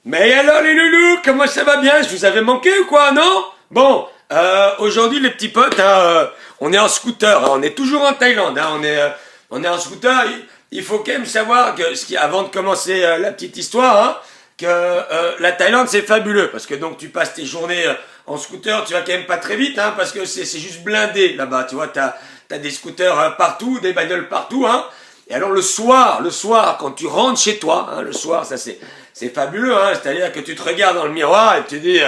Mais alors les loulous, comment ça va bien? Je vous avais manqué ou quoi, non? Bon, aujourd'hui les petits potes, hein, on est en scooter, hein, on est toujours en Thaïlande, hein, on est en scooter. Il faut quand même savoir que, avant de commencer la petite histoire, hein, que la Thaïlande c'est fabuleux, parce que donc tu passes tes journées en scooter, tu vas quand même pas très vite, hein, parce que c'est juste blindé là-bas, tu vois, t'as des scooters partout, des bagnoles partout, hein. Et alors le soir, quand tu rentres chez toi, hein, le soir, ça c'est fabuleux, hein, c'est-à-dire que tu te regardes dans le miroir et tu te dis,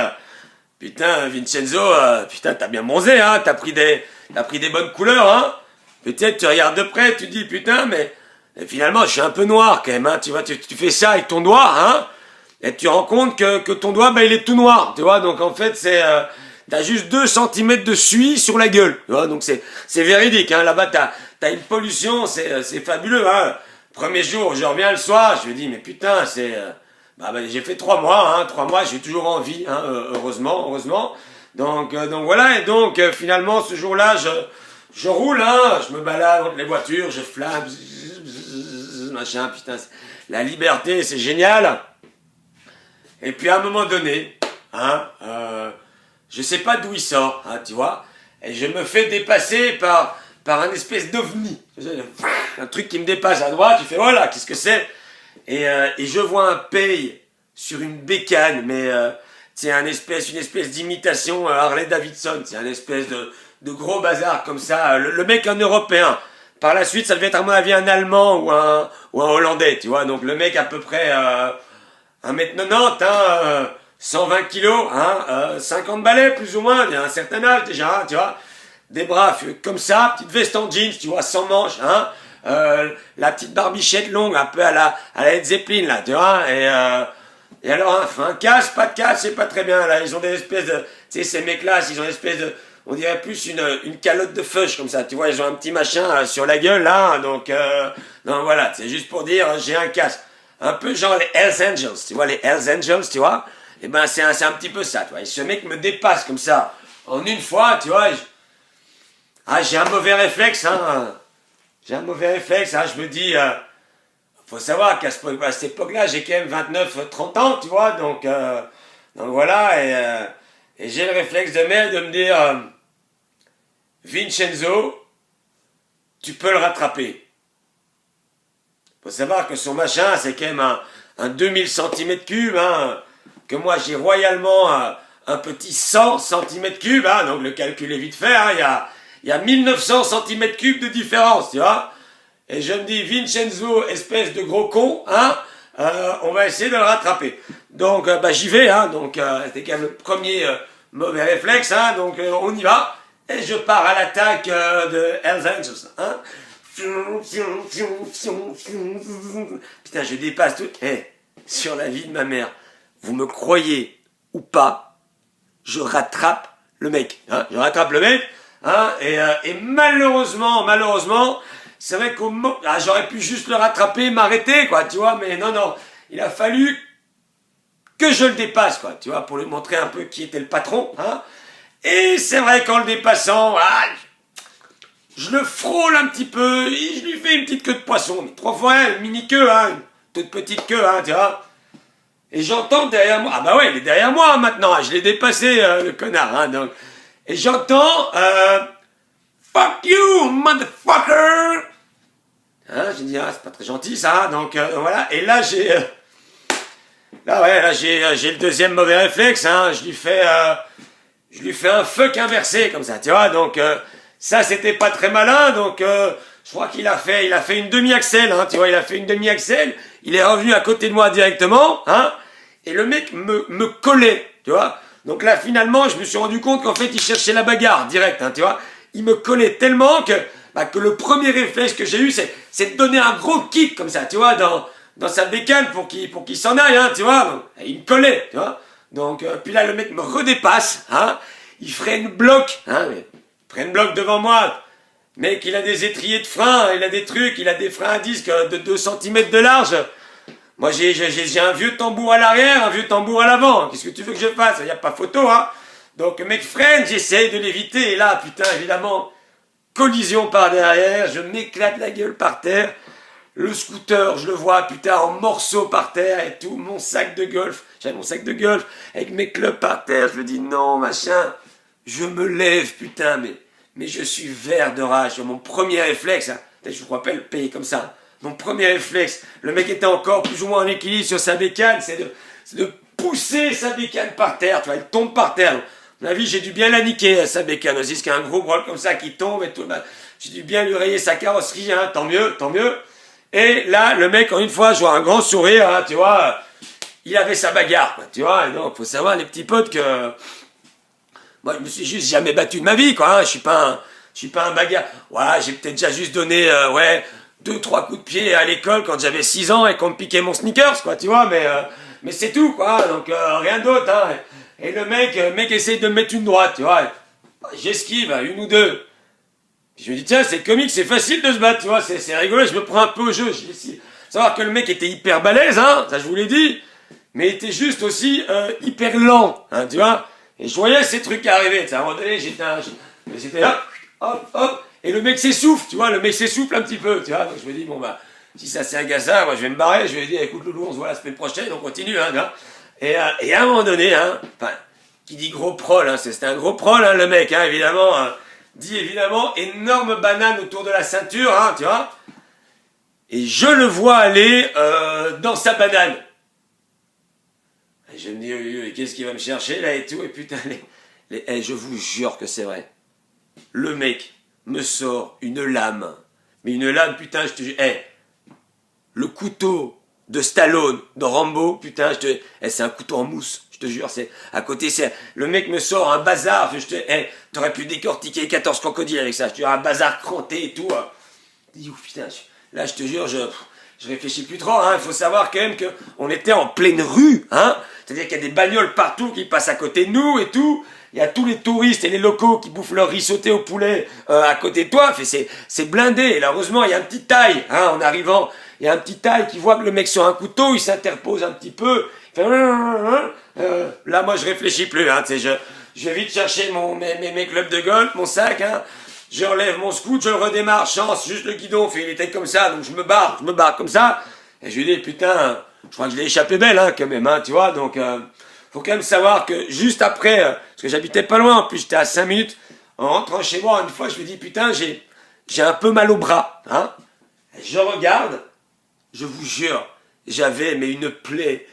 putain, Vincenzo, putain, t'as bien bronzé, hein, t'as pris des bonnes couleurs, hein. Peut-être tu regardes de près, tu te dis, putain, mais finalement, je suis un peu noir quand même, hein, tu vois, tu fais ça avec ton doigt, hein, et tu rends compte que ton doigt, bah, il est tout noir, tu vois, donc en fait, t'as juste 2 centimètres de suie sur la gueule, tu vois, donc c'est véridique, hein, là-bas, t'as une pollution, c'est fabuleux, hein. Premier jour, je reviens le soir, je me dis, mais putain, j'ai fait 3 mois, hein, 3 mois, j'ai toujours en vie, hein, heureusement. Donc voilà, et donc finalement, ce jour-là, je roule, hein, je me balade entre les voitures, je flamme, machin, putain, la liberté, c'est génial. Et puis à un moment donné, hein, je sais pas d'où il sort, hein, tu vois, et je me fais dépasser par un espèce d'ovni. Un truc qui me dépasse à droite, tu fais voilà, qu'est-ce que c'est? Et je vois un paye sur une bécane, mais c'est une espèce d'imitation Harley Davidson, c'est un espèce de gros bazar comme ça. Le mec un européen. Par la suite, ça devait être à mon avis un Allemand ou un Hollandais, tu vois. Donc le mec à peu près 1m90, hein, 120 kilos, hein, 50 balais plus ou moins, il y a un certain âge déjà, hein, tu vois. Des bras comme ça, petite veste en jeans, tu vois, sans manches, hein. La petite barbichette longue, un peu à la Led Zeppelin, là, tu vois. Et alors, un casque, pas de casque, c'est pas très bien, là. Ils ont des espèces de... Tu sais, ces mecs-là, ils ont des espèces de... On dirait plus une calotte de feuche, comme ça, tu vois. Ils ont un petit machin sur la gueule, là. Donc voilà, c'est juste pour dire, j'ai un casque. Un peu genre les Hells Angels, tu vois, les Hells Angels, tu vois. Et ben, c'est un petit peu ça, tu vois. Et ce mec me dépasse comme ça, en une fois, tu vois. J'ai un mauvais réflexe, hein. J'ai un mauvais réflexe, hein. Je me dis, faut savoir qu'à cette époque-là, j'ai quand même 29, 30 ans, tu vois. Donc voilà, et j'ai le réflexe de merde de me dire, Vincenzo, tu peux le rattraper. Faut savoir que son machin, c'est quand même un 2000 cm3, hein, que moi j'ai royalement un petit 100 cm3, hein, donc le calcul est vite fait, hein, il y a 1900 cm3 de différence, tu vois. Et je me dis, Vincenzo, espèce de gros con, hein, on va essayer de le rattraper. Donc j'y vais, hein, donc c'était quand même le premier mauvais réflexe, hein, donc on y va. Et je pars à l'attaque de Hells Angels, hein. Putain, je dépasse tout. Sur la vie de ma mère, vous me croyez ou pas, je rattrape le mec. Hein, je rattrape le mec. Hein, et malheureusement, c'est vrai j'aurais pu juste le rattraper, m'arrêter, quoi, tu vois, mais non. Il a fallu que je le dépasse, quoi, tu vois, pour lui montrer un peu qui était le patron. Hein. Et c'est vrai qu'en le dépassant, je le frôle un petit peu, et je lui fais une petite queue de poisson, mais 3 fois une mini queue, hein, une toute petite queue, hein, tu vois. Et j'entends derrière moi, ah bah ouais, il est derrière moi maintenant, je l'ai dépassé, le connard, hein, donc. Et j'entends, fuck you, motherfucker! Hein, j'ai dit, c'est pas très gentil ça, donc voilà. Et là, j'ai le deuxième mauvais réflexe, hein, je lui fais un fuck inversé, comme ça, tu vois, donc ça, c'était pas très malin, donc je crois qu'il a fait une demi-axelle, hein, tu vois, il a fait une demi-axelle, il est revenu à côté de moi directement, hein, et le mec me collait, tu vois. Donc là, finalement, je me suis rendu compte qu'en fait, il cherchait la bagarre, direct, hein, tu vois. Il me collait tellement que le premier réflexe que j'ai eu, c'est de donner un gros kick, comme ça, tu vois, dans sa bécane pour qu'il s'en aille, hein, tu vois. Donc, il me collait, tu vois. Donc, puis là, le mec me redépasse, hein. Il freine bloc, hein, freine bloc devant moi. Mec, il a des étriers de frein, il a des trucs, il a des freins à disque de 2 cm de large. Moi, j'ai un vieux tambour à l'arrière, un vieux tambour à l'avant. Qu'est-ce que tu veux que je fasse? Il n'y a pas photo, hein. Donc, le mec freine, j'essaye de l'éviter. Et là, putain, évidemment, collision par derrière, je m'éclate la gueule par terre. le scooter, je le vois, putain, en morceaux par terre et tout, mon sac de golf, j'avais mon sac de golf avec mes clubs par terre, je me dis non, machin, je me lève, putain, mais je suis vert de rage. Mon premier réflexe, hein, je vous rappelle, payer comme ça, mon premier réflexe, le mec était encore plus ou moins en équilibre sur sa bécane, c'est de pousser sa bécane par terre, tu vois, elle tombe par terre. À mon avis, j'ai dû bien la niquer, sa bécane aussi, parce qu'il y a un gros brol comme ça qui tombe et tout, bah, j'ai dû bien lui rayer sa carrosserie, hein, tant mieux, tant mieux. Et là, le mec, en une fois, je vois un grand sourire, hein, tu vois, il avait sa bagarre, quoi, tu vois, et donc, faut savoir, les petits potes, que moi, je me suis juste jamais battu de ma vie, quoi, hein, je suis pas un bagarre. Voilà, j'ai peut-être déjà juste donné, ouais, 2-3 coups de pied à l'école quand j'avais 6 ans et qu'on me piquait mon sneakers, quoi, tu vois, mais c'est tout, quoi, donc rien d'autre, hein. Et le mec essaye de me mettre une droite, tu vois, j'esquive, une ou deux. Puis je me dis, tiens, c'est comique, c'est facile de se battre, tu vois, c'est rigolo, je me prends un peu au jeu. Savoir que le mec était hyper balèze, hein, ça je vous l'ai dit, mais il était juste aussi hyper lent, hein, tu vois. Et je voyais ces trucs arriver, tu sais, à un moment donné, j'étais hop, hop, hop, et le mec s'essouffle, tu vois, le mec s'essouffle un petit peu, tu vois. Donc je me dis, bon bah, si ça c'est un gaza, moi je vais me barrer, je vais lui dire, écoute Loulou, on se voit la semaine prochaine, on continue, hein, tu vois. Et à un moment donné, hein, enfin, qui dit gros prol, hein, c'était un gros prol, hein, le mec, hein, évidemment, hein, dit évidemment énorme banane autour de la ceinture, hein, tu vois. Et je le vois aller dans sa banane. Et je me dis, qu'est-ce qu'il va me chercher là et tout, et putain, je vous jure que c'est vrai. Le mec me sort une lame. Mais une lame, putain, je te jure, le couteau de Stallone dans Rambo, putain, c'est un couteau en mousse. Je te jure, c'est à côté, le mec me sort un bazar, t'aurais pu décortiquer 14 crocodiles avec ça, je te jure, un bazar cranté et tout. Je dis, putain, là, je te jure, je réfléchis plus trop, hein, il faut savoir quand même qu'on était en pleine rue, hein, c'est-à-dire qu'il y a des bagnoles partout qui passent à côté de nous et tout, il y a tous les touristes et les locaux qui bouffent leur riz sauté au poulet à côté de toi, c'est blindé, et là, heureusement, il y a un petit taille, hein, en arrivant, il y a un petit taille qui voit que le mec sur un couteau, il s'interpose un petit peu, il fait là, moi, je réfléchis plus, hein, tu sais, je vais vite chercher mes clubs de golf, mon sac, hein, je relève mon scoot, je le redémarre, chance, juste le guidon, il était comme ça, donc je me barre comme ça, et je lui dis, putain, je crois que je l'ai échappé belle, hein, quand même, hein, tu vois, donc, faut quand même savoir que juste après, parce que j'habitais pas loin, en plus j'étais à 5 minutes, en rentrant chez moi, une fois, je me dis, putain, j'ai un peu mal au bras, hein, et je regarde, je vous jure, j'avais, mais une plaie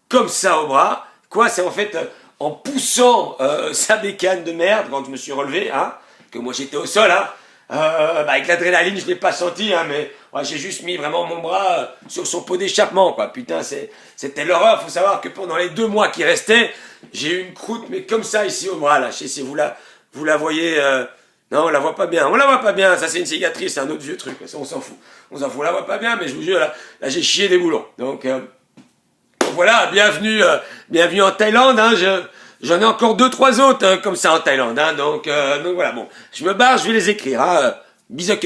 comme ça au bras, quoi, c'est en fait, en poussant sa bécane de merde, quand je me suis relevé, hein, que moi j'étais au sol, hein, avec l'adrénaline je l'ai pas senti, hein, mais ouais, j'ai juste mis vraiment mon bras sur son pot d'échappement, quoi. Putain, c'était l'horreur. Faut savoir que pendant les 2 mois qui restaient, j'ai eu une croûte, mais comme ça ici au bras, là. Je sais si vous la voyez. Non, on la voit pas bien. On la voit pas bien. Ça c'est une cicatrice, c'est un autre vieux truc. Ça, on s'en fout. On la voit pas bien, mais je vous jure, là j'ai chié des boulons. Donc voilà, bienvenue en Thaïlande, hein. J'en ai encore 2-3 autres, hein, comme ça en Thaïlande, hein, donc voilà, bon, je me barre, je vais les écrire, hein, bisous.